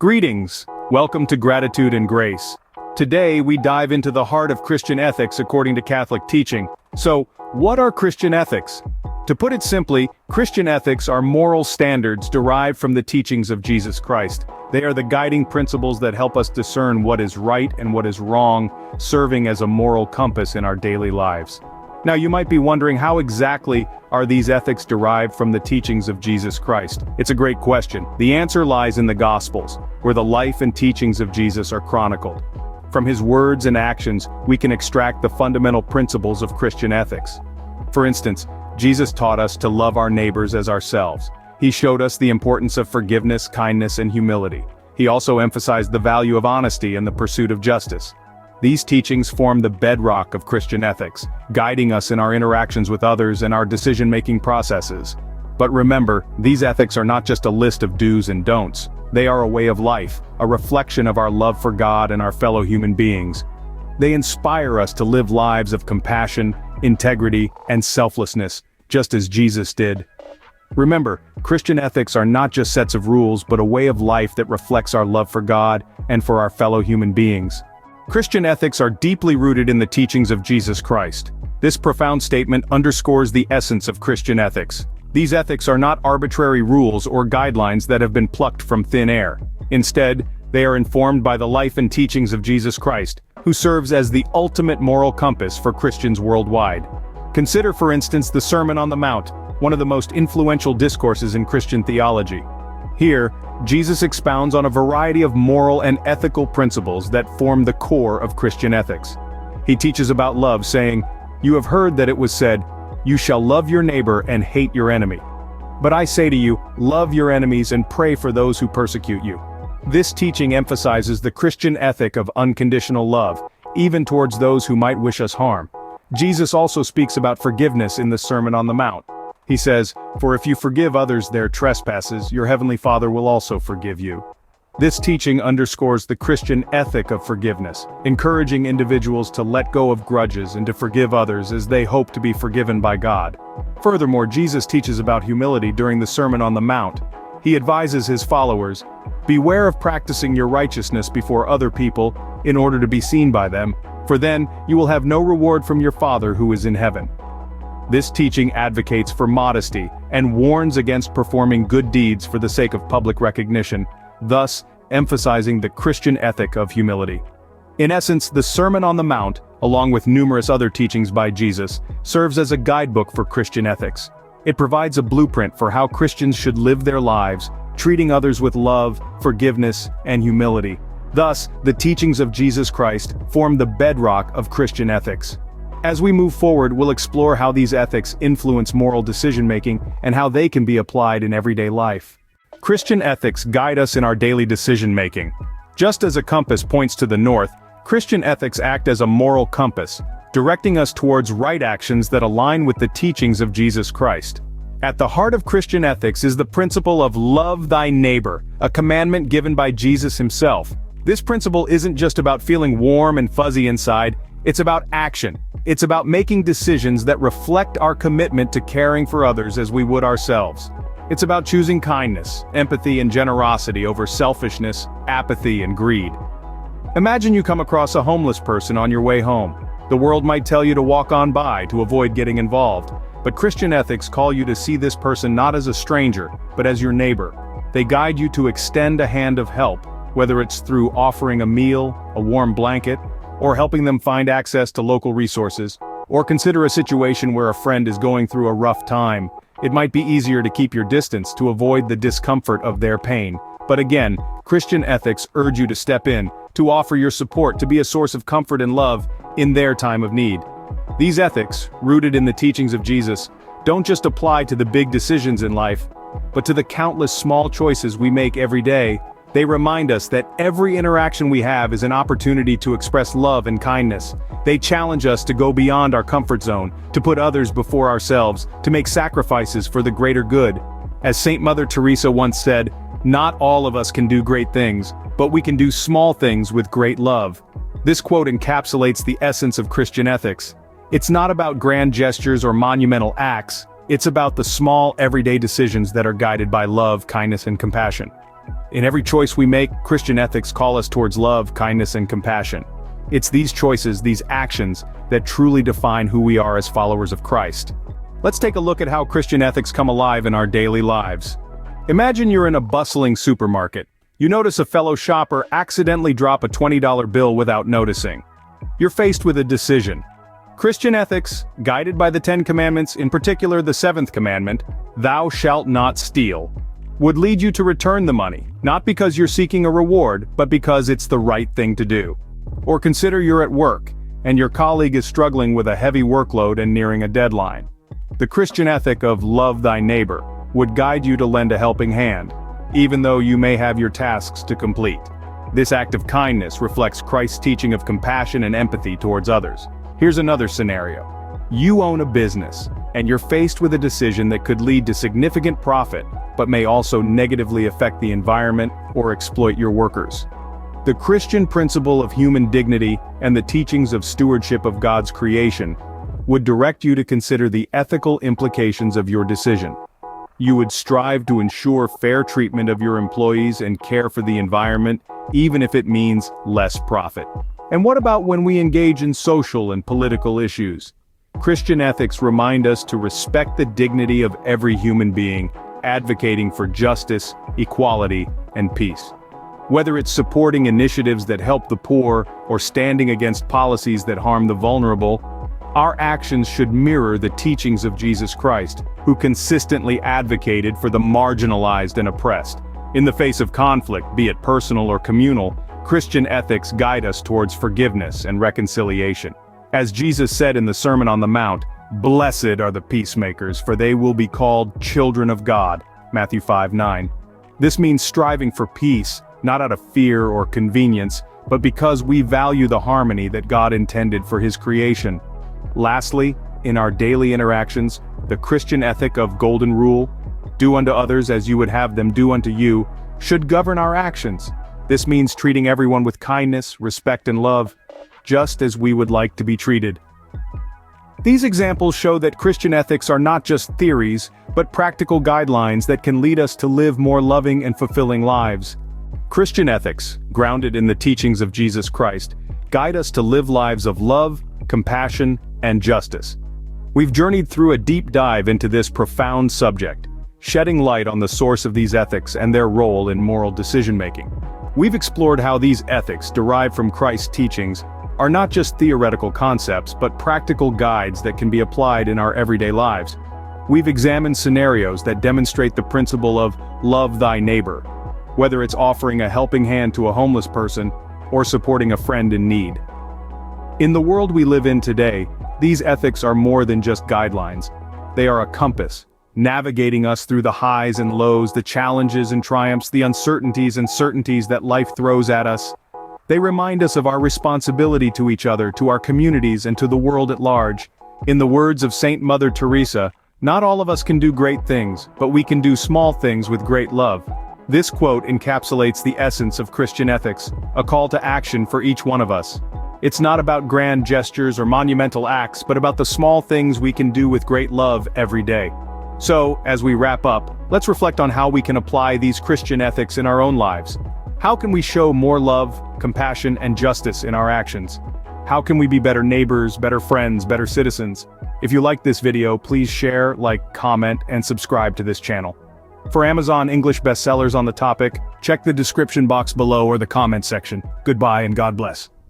Greetings! Welcome to Gratitude and Grace. Today we dive into the heart of Christian ethics according to Catholic teaching. So, what are Christian ethics? To put it simply, Christian ethics are moral standards derived from the teachings of Jesus Christ. They are the guiding principles that help us discern what is right and what is wrong, serving as a moral compass in our daily lives. Now you might be wondering, how exactly are these ethics derived from the teachings of Jesus Christ? It's a great question. The answer lies in the Gospels, where the life and teachings of Jesus are chronicled. From his words and actions, we can extract the fundamental principles of Christian ethics. For instance, Jesus taught us to love our neighbors as ourselves. He showed us the importance of forgiveness, kindness, and humility. He also emphasized the value of honesty and the pursuit of justice. These teachings form the bedrock of Christian ethics, guiding us in our interactions with others and our decision-making processes. But remember, these ethics are not just a list of do's and don'ts. They are a way of life, a reflection of our love for God and our fellow human beings. They inspire us to live lives of compassion, integrity, and selflessness, just as Jesus did. Remember, Christian ethics are not just sets of rules, but a way of life that reflects our love for God and for our fellow human beings. Christian ethics are deeply rooted in the teachings of Jesus Christ. This profound statement underscores the essence of Christian ethics. These ethics are not arbitrary rules or guidelines that have been plucked from thin air. Instead, they are informed by the life and teachings of Jesus Christ, who serves as the ultimate moral compass for Christians worldwide. Consider, for instance, the Sermon on the Mount, one of the most influential discourses in Christian theology. Here, Jesus expounds on a variety of moral and ethical principles that form the core of Christian ethics. He teaches about love, saying, "You have heard that it was said, 'You shall love your neighbor and hate your enemy.' But I say to you, love your enemies and pray for those who persecute you." This teaching emphasizes the Christian ethic of unconditional love, even towards those who might wish us harm. Jesus also speaks about forgiveness in the Sermon on the Mount. He says, "For if you forgive others their trespasses, your heavenly Father will also forgive you." This teaching underscores the Christian ethic of forgiveness, encouraging individuals to let go of grudges and to forgive others as they hope to be forgiven by God. Furthermore, Jesus teaches about humility during the Sermon on the Mount. He advises his followers, "Beware of practicing your righteousness before other people in order to be seen by them, for then you will have no reward from your Father who is in heaven." This teaching advocates for modesty and warns against performing good deeds for the sake of public recognition, thus emphasizing the Christian ethic of humility. In essence, the Sermon on the Mount, along with numerous other teachings by Jesus, serves as a guidebook for Christian ethics. It provides a blueprint for how Christians should live their lives, treating others with love, forgiveness, and humility. Thus, the teachings of Jesus Christ form the bedrock of Christian ethics. As we move forward, we'll explore how these ethics influence moral decision-making and how they can be applied in everyday life. Christian ethics guide us in our daily decision-making. Just as a compass points to the north, Christian ethics act as a moral compass, directing us towards right actions that align with the teachings of Jesus Christ. At the heart of Christian ethics is the principle of love thy neighbor, a commandment given by Jesus himself. This principle isn't just about feeling warm and fuzzy inside, it's about action. It's about making decisions that reflect our commitment to caring for others as we would ourselves. It's about choosing kindness, empathy, and generosity over selfishness, apathy, and greed. Imagine you come across a homeless person on your way home. The world might tell you to walk on by to avoid getting involved, but Christian ethics call you to see this person not as a stranger, but as your neighbor. They guide you to extend a hand of help, whether it's through offering a meal, a warm blanket, or helping them find access to local resources. Or consider a situation where a friend is going through a rough time. It might be easier to keep your distance to avoid the discomfort of their pain. But again, Christian ethics urge you to step in, to offer your support, to be a source of comfort and love in their time of need. These ethics, rooted in the teachings of Jesus, don't just apply to the big decisions in life, but to the countless small choices we make every day. They remind us that every interaction we have is an opportunity to express love and kindness. They challenge us to go beyond our comfort zone, to put others before ourselves, to make sacrifices for the greater good. As Saint Mother Teresa once said, "Not all of us can do great things, but we can do small things with great love." This quote encapsulates the essence of Christian ethics. It's not about grand gestures or monumental acts, it's about the small, everyday decisions that are guided by love, kindness, and compassion. In every choice we make, Christian ethics call us towards love, kindness, and compassion. It's these choices, these actions, that truly define who we are as followers of Christ. Let's take a look at how Christian ethics come alive in our daily lives. Imagine you're in a bustling supermarket. You notice a fellow shopper accidentally drop a $20 bill without noticing. You're faced with a decision. Christian ethics, guided by the 10 Commandments, in particular the 7th commandment, "Thou shalt not steal," would lead you to return the money, not because you're seeking a reward, but because it's the right thing to do. Or consider you're at work, and your colleague is struggling with a heavy workload and nearing a deadline. The Christian ethic of love thy neighbor would guide you to lend a helping hand, even though you may have your tasks to complete. This act of kindness reflects Christ's teaching of compassion and empathy towards others. Here's another scenario. You own a business, and you're faced with a decision that could lead to significant profit, but may also negatively affect the environment or exploit your workers. The Christian principle of human dignity and the teachings of stewardship of God's creation would direct you to consider the ethical implications of your decision. You would strive to ensure fair treatment of your employees and care for the environment, even if it means less profit. And what about when we engage in social and political issues? Christian ethics remind us to respect the dignity of every human being, advocating for justice, equality, and peace. Whether it's supporting initiatives that help the poor or standing against policies that harm the vulnerable, our actions should mirror the teachings of Jesus Christ, who consistently advocated for the marginalized and oppressed. In the face of conflict, be it personal or communal, Christian ethics guide us towards forgiveness and reconciliation. As Jesus said in the Sermon on the Mount, "Blessed are the peacemakers, for they will be called children of God." Matthew 5:9. This means striving for peace, not out of fear or convenience, but because we value the harmony that God intended for His creation. Lastly, in our daily interactions, the Christian ethic of golden rule, "Do unto others as you would have them do unto you," should govern our actions. This means treating everyone with kindness, respect, and love, just as we would like to be treated. These examples show that Christian ethics are not just theories, but practical guidelines that can lead us to live more loving and fulfilling lives. Christian ethics, grounded in the teachings of Jesus Christ, guide us to live lives of love, compassion, and justice. We've journeyed through a deep dive into this profound subject, shedding light on the source of these ethics and their role in moral decision-making. We've explored how these ethics, derived from Christ's teachings, are not just theoretical concepts, but practical guides that can be applied in our everyday lives. We've examined scenarios that demonstrate the principle of love thy neighbor, whether it's offering a helping hand to a homeless person or supporting a friend in need. In the world we live in today, these ethics are more than just guidelines. They are a compass, navigating us through the highs and lows, the challenges and triumphs, the uncertainties and certainties that life throws at us. They remind us of our responsibility to each other, to our communities, and to the world at large. In the words of Saint Mother Teresa, "Not all of us can do great things, but we can do small things with great love." This quote encapsulates the essence of Christian ethics, a call to action for each one of us. It's not about grand gestures or monumental acts, but about the small things we can do with great love every day. So, as we wrap up, let's reflect on how we can apply these Christian ethics in our own lives. How can we show more love, compassion, and justice in our actions? How can we be better neighbors, better friends, better citizens? If you liked this video, please share, like, comment, and subscribe to this channel. For Amazon English bestsellers on the topic, check the description box below or the comment section. Goodbye and God bless.